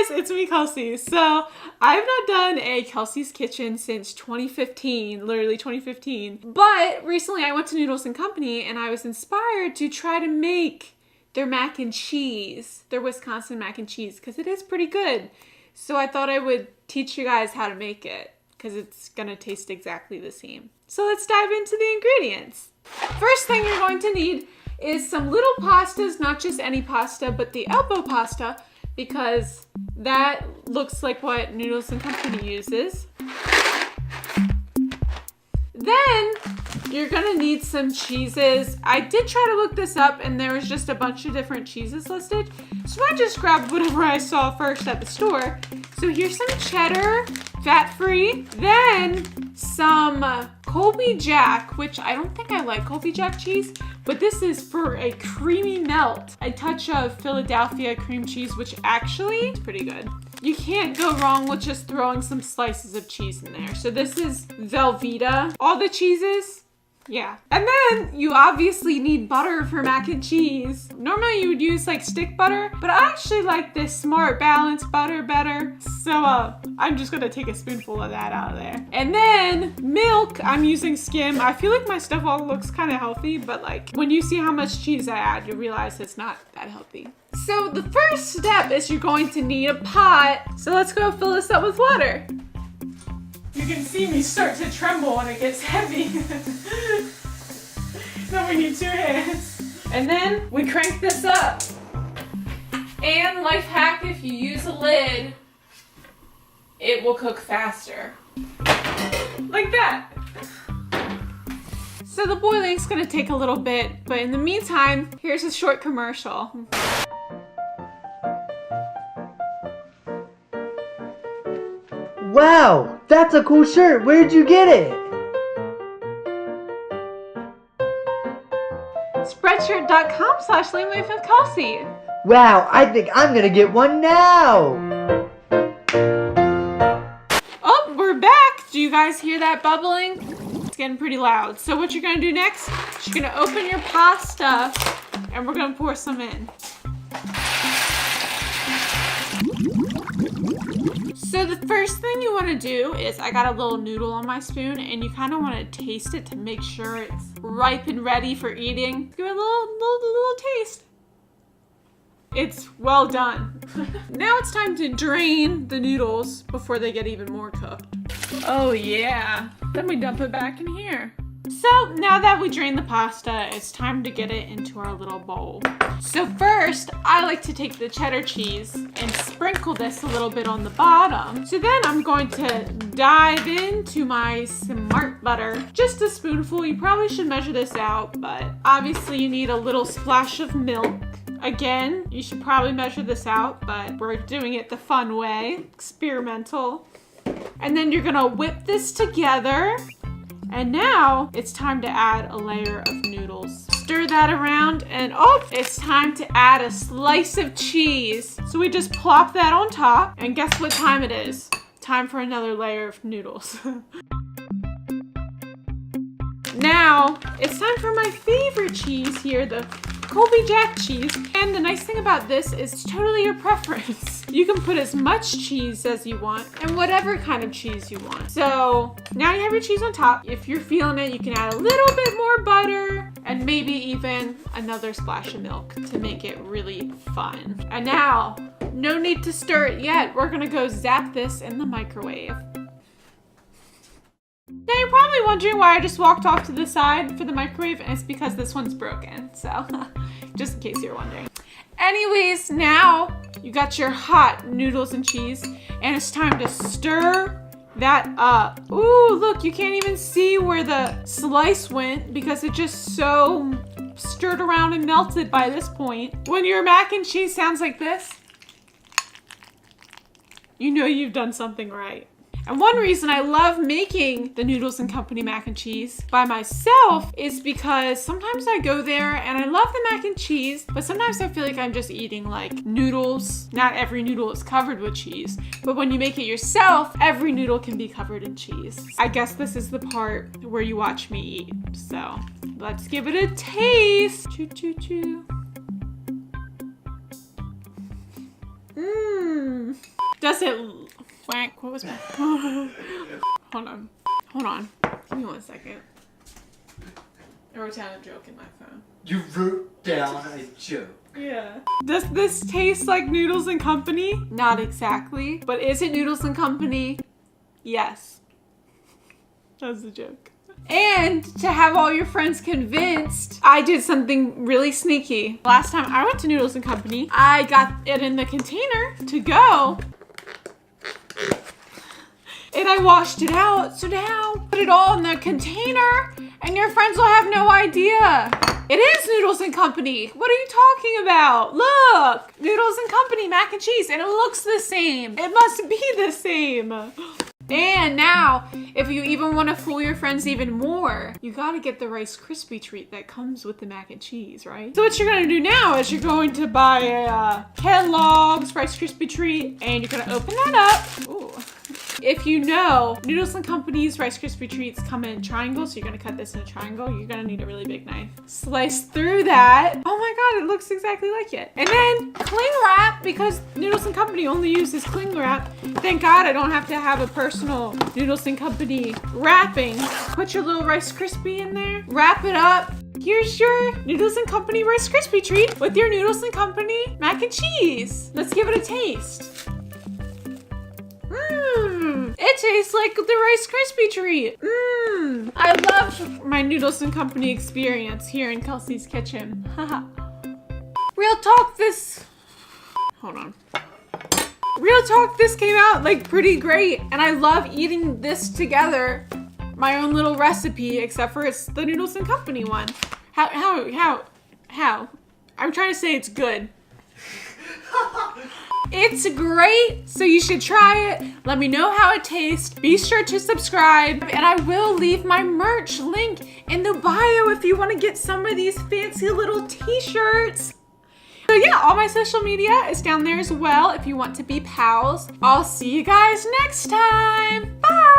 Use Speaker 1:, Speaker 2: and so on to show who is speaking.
Speaker 1: guys, it's me, Kelsey. So I've not done a Kelsey's Kitchen since 2015, literally 2015. But recently I went to Noodles and Company and I was inspired to try to make their mac and cheese, their Wisconsin mac and cheese, because it is pretty good. So I thought I would teach you guys how to make it because it's gonna taste exactly the same. So let's dive into the ingredients. First thing you're going to need is some little pastas, not just any pasta, but the elbow pasta, because that looks like what Noodles and Company uses. Then you're gonna need some cheeses. I did try to look this up and there was just a bunch of different cheeses listed. So I just grabbed whatever I saw first at the store. So here's some cheddar, fat-free. Then some Colby Jack, which I don't think I like Colby Jack cheese, but this is for a creamy melt. A touch of Philadelphia cream cheese, which actually is pretty good. You can't go wrong with just throwing some slices of cheese in there. So this is Velveeta. All the cheeses, yeah. And then you obviously need butter for mac and cheese. Normally you would use like stick butter, but I actually like this Smart Balance butter better. So I'm just gonna take a spoonful of that out of there. And then milk, I'm using skim. I feel like my stuff all looks kind of healthy, but like when you see how much cheese I add, you realize it's not that healthy. So the first step is you're going to need a pot. So let's go fill this up with water. You can see me start to tremble when it gets heavy. Then we need 2 hands. And then we crank this up. And life hack, if you use a lid, it will cook faster. Like that. So the boiling's gonna take a little bit, but in the meantime, here's a short commercial.
Speaker 2: Wow, that's a cool shirt. Where'd you get it?
Speaker 1: Spreadshirt.com/Lamelifeofkelsey.
Speaker 2: Wow, I think I'm gonna get one now.
Speaker 1: Oh, we're back. Do you guys hear that bubbling? It's getting pretty loud. So what you're gonna do next, is you're gonna open your pasta and we're gonna pour some in. So the first thing you want to do is, I got a little noodle on my spoon and you kind of want to taste it to make sure it's ripe and ready for eating. Give it a little taste. It's well done. Now it's time to drain the noodles before they get even more cooked. Oh yeah, then we dump it back in here. So now that we drain the pasta, it's time to get it into our little bowl. So first, I like to take the cheddar cheese and sprinkle this a little bit on the bottom. So then I'm going to dive into my Smart butter. Just a spoonful. You probably should measure this out, but obviously you need a little splash of milk. Again, you should probably measure this out, but we're doing it the fun way, experimental. And then you're gonna whip this together. And now it's time to add a layer of noodles. Stir that around and oh, it's time to add a slice of cheese. So we just plop that on top and guess what time it is? Time for another layer of noodles. Now it's time for my favorite cheese here, the Colby Jack cheese. And the nice thing about this is it's totally your preference. You can put as much cheese as you want and whatever kind of cheese you want. So now you have your cheese on top. If you're feeling it, you can add a little bit more butter and maybe even another splash of milk to make it really fun. And now, no need to stir it yet. We're gonna go zap this in the microwave. Now you're probably wondering why I just walked off to the side for the microwave, and it's because this one's broken, so just in case you're wondering. Anyways, now you got your hot noodles and cheese, and it's time to stir that up. Ooh, look, you can't even see where the slice went because it just so stirred around and melted by this point. When your mac and cheese sounds like this, you know you've done something right. And one reason I love making the Noodles and Company mac and cheese by myself is because sometimes I go there and I love the mac and cheese, but sometimes I feel like I'm just eating like noodles. Not every noodle is covered with cheese, but when you make it yourself, every noodle can be covered in cheese. I guess this is the part where you watch me eat. So let's give it a taste. Choo choo choo. Mmm. Does it, whack, what was my, hold on. Give me 1 second. I wrote down a joke in my phone.
Speaker 2: You wrote down a joke.
Speaker 1: Yeah. Does this taste like Noodles and Company? Not exactly. But is it Noodles and Company? Yes. That's the joke. And to have all your friends convinced, I did something really sneaky. Last time I went to Noodles and Company, I got it in the container to go. And I washed it out. So now put it all in the container and your friends will have no idea. It is Noodles and Company. What are you talking about? Look, Noodles and Company mac and cheese, and it looks the same. It must be the same. And now, if you even want to fool your friends even more, you gotta get the Rice Krispie treat that comes with the mac and cheese, right? So what you're gonna do now is you're going to buy a Kellogg's Rice Krispie treat, and you're gonna open that up. Ooh. If you know, Noodles and Company's Rice Krispie treats come in triangles, so you're gonna cut this in a triangle. You're gonna need a really big knife. Slice through that. Oh my God, it looks exactly like it. And then cling wrap, because Noodles and Company only uses cling wrap. Thank God I don't have to have a personal Noodles and Company wrapping. Put your little Rice Krispie in there, wrap it up. Here's your Noodles and Company Rice Krispie treat with your Noodles and Company mac and cheese. Let's give it a taste. It tastes like the Rice Krispie treat. I love my Noodles and Company experience here in Kelsey's kitchen. Real talk, hold on. Real talk, this came out like pretty great, and I love eating this together. My own little recipe, except for it's the Noodles and Company one. How? I'm trying to say it's good. It's great, so you should try it. Let me know how it tastes. Be sure to subscribe, and I will leave my merch link in the bio if you want to get some of these fancy little t-shirts. So yeah, all my social media is down there as well if you want to be pals. I'll see you guys next time. Bye!